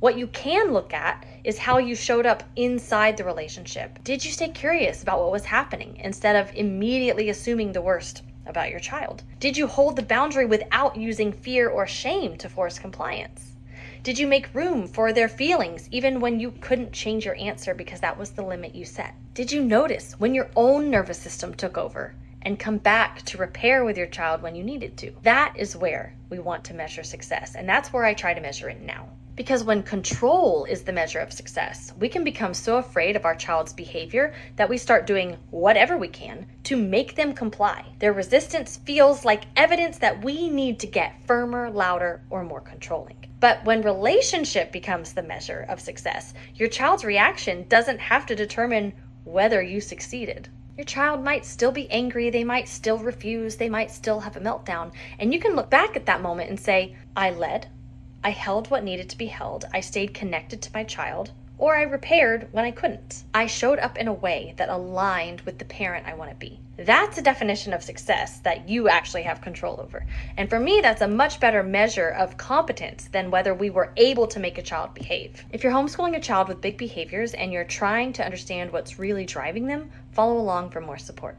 What you can look at is how you showed up inside the relationship. Did you stay curious about what was happening instead of immediately assuming the worst about your child? Did you hold the boundary without using fear or shame to force compliance? Did you make room for their feelings even when you couldn't change your answer because that was the limit you set? Did you notice when your own nervous system took over and come back to repair with your child when you needed to? That is where we want to measure success, and that's where I try to measure it now. Because when control is the measure of success, we can become so afraid of our child's behavior that we start doing whatever we can to make them comply. Their resistance feels like evidence that we need to get firmer, louder, or more controlling. But when relationship becomes the measure of success, your child's reaction doesn't have to determine whether you succeeded. Your child might still be angry, they might still refuse, they might still have a meltdown, and you can look back at that moment and say, I led, I held what needed to be held, I stayed connected to my child, or I repaired when I couldn't. I showed up in a way that aligned with the parent I want to be. That's a definition of success that you actually have control over. And for me, that's a much better measure of competence than whether we were able to make a child behave. If you're homeschooling a child with big behaviors and you're trying to understand what's really driving them, follow along for more support.